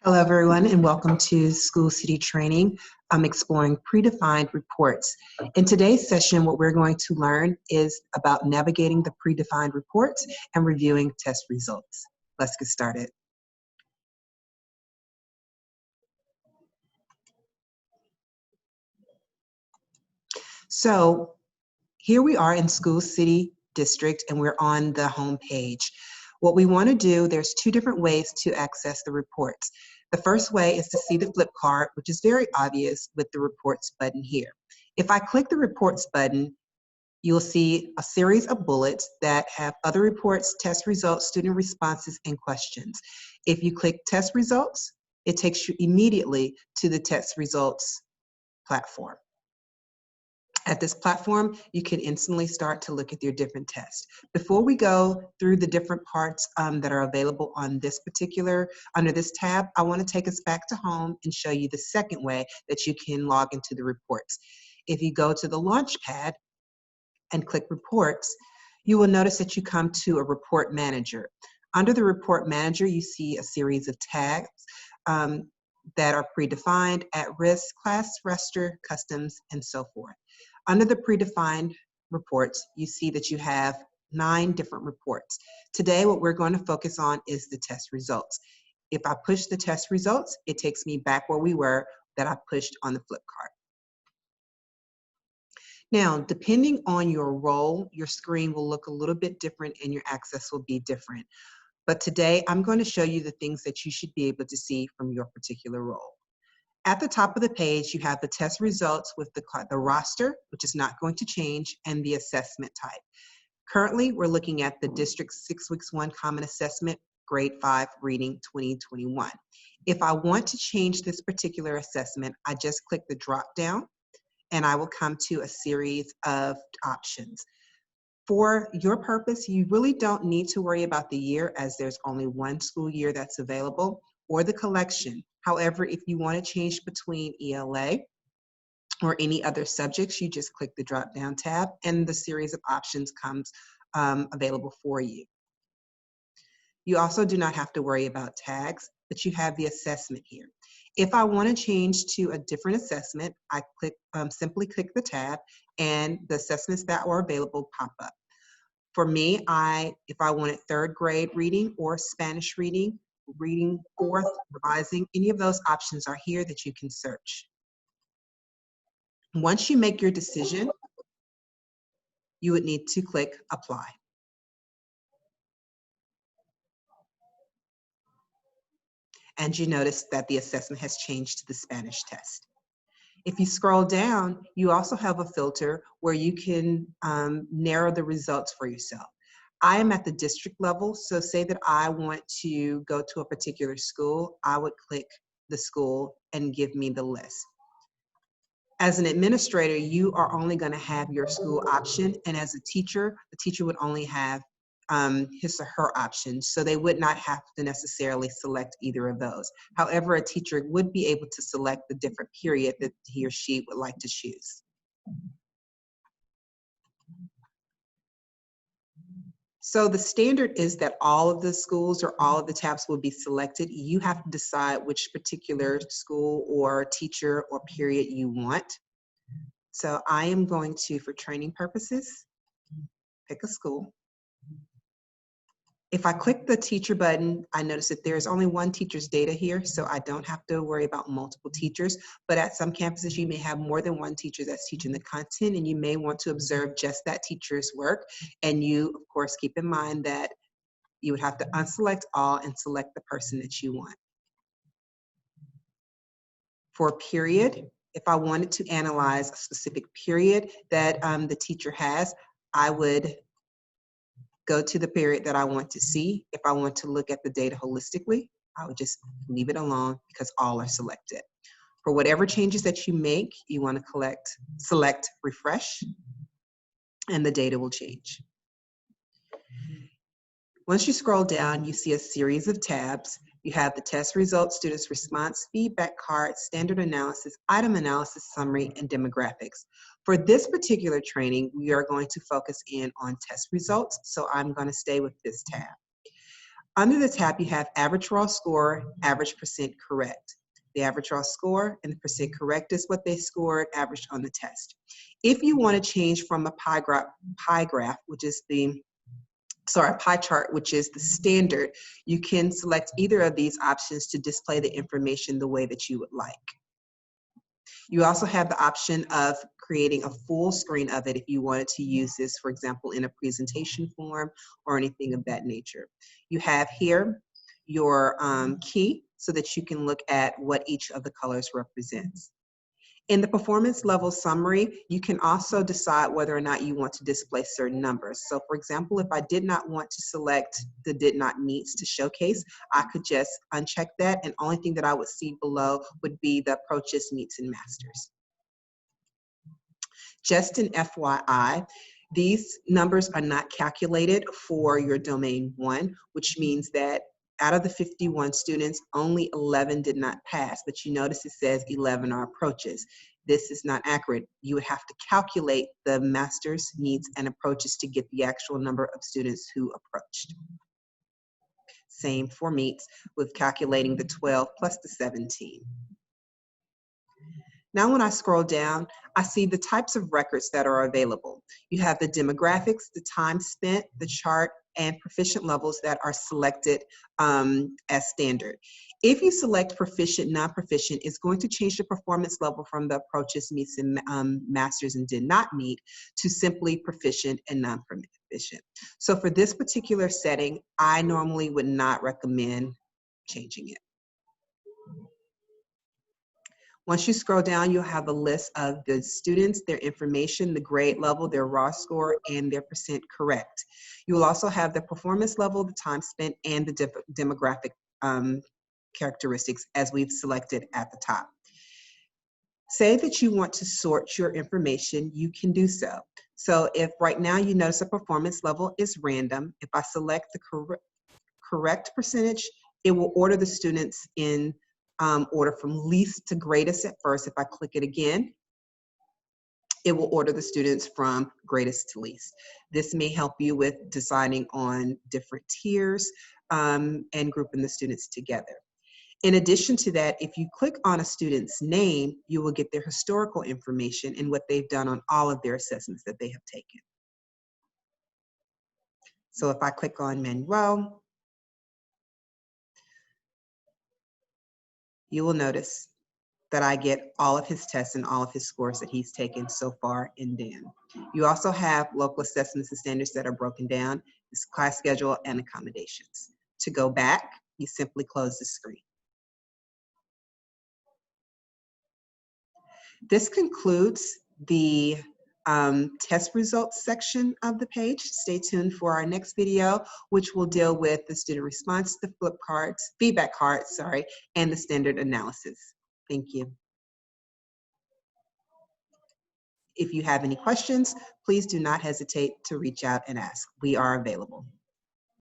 Hello, everyone, and welcome to School City Training. I'm exploring predefined reports. In today's session, what we're going to learn is about navigating the predefined reports and reviewing test results. Let's get started. So here we are in School City District, and we're on the home page. What we want to do, there's two different ways to access the reports. The first way is to see the flip card, which is very obvious with the reports button here. If I click the reports button, you'll see a series of bullets that have other reports, test results, student responses, and questions. If you click test results, it takes you immediately to the test results platform. At this platform, you can instantly start to look at your different tests. Before we go through the different parts that are available on this particular, under this tab, I want to take us back to home and show you the second way that you can log into the reports. If you go to the Launchpad and click Reports, you will notice that you come to a Report Manager. Under the Report Manager, you see a series of tags that are predefined: at risk, class, raster, customs, and so forth. Under the predefined reports, you see that you have 9 different reports. Today, what we're going to focus on is the test results. If I push the test results, it takes me back where we were that I pushed on the flip card. Now, depending on your role, your screen will look a little bit different and your access will be different. But today, I'm going to show you the things that you should be able to see from your particular role. At the top of the page, you have the test results with the roster, which is not going to change, and the assessment type. Currently, we're looking at the District 6 Weeks 1 Common Assessment, Grade 5, Reading 2021. If I want to change this particular assessment, I just click the drop down, and I will come to a series of options. For your purpose, you really don't need to worry about the year, as there's only one school year that's available, or the collection. However, if you want to change between ELA or any other subjects, you just click the drop-down tab and the series of options comes available for you. You also do not have to worry about tags, but you have the assessment here. If I want to change to a different assessment, I simply click the tab and the assessments that are available pop up. For me, if I wanted 3rd grade reading or Spanish reading, reading 4th, revising, any of those options are here that you can search. Once you make your decision, you would need to click Apply. And you notice that the assessment has changed to the Spanish test. If you scroll down, you also have a filter where you can narrow the results for yourself. I am at the district level, so say that I want to go to a particular school, I would click the school and give me the list. As an administrator, you are only going to have your school option, and as a teacher, the teacher would only have his or her options, so they would not have to necessarily select either of those. However, a teacher would be able to select the different period that he or she would like to choose. So the standard is that all of the schools or all of the tabs will be selected. You have to decide which particular school or teacher or period you want. So I am going to, for training purposes, pick a school. If I click the teacher button, I notice that there's only one teacher's data here, so I don't have to worry about multiple teachers. But at some campuses, you may have more than one teacher that's teaching the content, and you may want to observe just that teacher's work. And you, of course, keep in mind that you would have to unselect all and select the person that you want. For a period, if I wanted to analyze a specific period that the teacher has, I would go to the period that I want to see. If I want to look at the data holistically, I would just leave it alone because all are selected. For whatever changes that you make, you want to select refresh, and the data will change. Once you scroll down, you see a series of tabs. You have the test results, students' response, feedback card, standard analysis, item analysis, summary, and demographics. For this particular training, we are going to focus in on test results, so I'm going to stay with this tab. Under the tab, you have average raw score, average percent correct. The average raw score and the percent correct is what they scored, averaged on the test. If you want to change from a pie graph, which is a pie chart, which is the standard, you can select either of these options to display the information the way that you would like. You also have the option of creating a full screen of it if you wanted to use this, for example, in a presentation form or anything of that nature. You have here your key so that you can look at what each of the colors represents. In the performance level summary, you can also decide whether or not you want to display certain numbers. So for example, if I did not want to select the did not meets to showcase, I could just uncheck that, and only thing that I would see below would be the approaches, meets, and masters. Just an FYI, these numbers are not calculated for your domain 1, which means that out of the 51 students, only 11 did not pass, but you notice it says 11 are approaches. This is not accurate. You would have to calculate the masters, meets, and approaches to get the actual number of students who approached. Same for meets with calculating the 12 plus the 17. Now when I scroll down, I see the types of records that are available. You have the demographics, the time spent, the chart, and proficient levels that are selected as standard. If you select proficient, non-proficient, it's going to change the performance level from the approaches, meets, and masters and did not meet to simply proficient and non-proficient. So for this particular setting, I normally would not recommend changing it. Once you scroll down, you'll have a list of the students, their information, the grade level, their raw score, and their percent correct. You will also have the performance level, the time spent, and the demographic characteristics as we've selected at the top. Say that you want to sort your information, you can do so. So if right now you notice a performance level is random, if I select the correct percentage, it will order the students in order from least to greatest at first. If I click it again, it will order the students from greatest to least. This may help you with deciding on different tiers and grouping the students together. In addition to that, if you click on a student's name, you will get their historical information and what they've done on all of their assessments that they have taken. So if I click on Manuel, you will notice that I get all of his tests and all of his scores that he's taken so far in DAN. You also have local assessments and standards that are broken down, this class schedule and accommodations. To go back, you simply close the screen. This concludes the test results section of the page. Stay tuned for our next video, which will deal with the student response to flip cards, feedback cards, sorry, and the standard analysis. Thank you. If you have any questions, please do not hesitate to reach out and ask. We are available.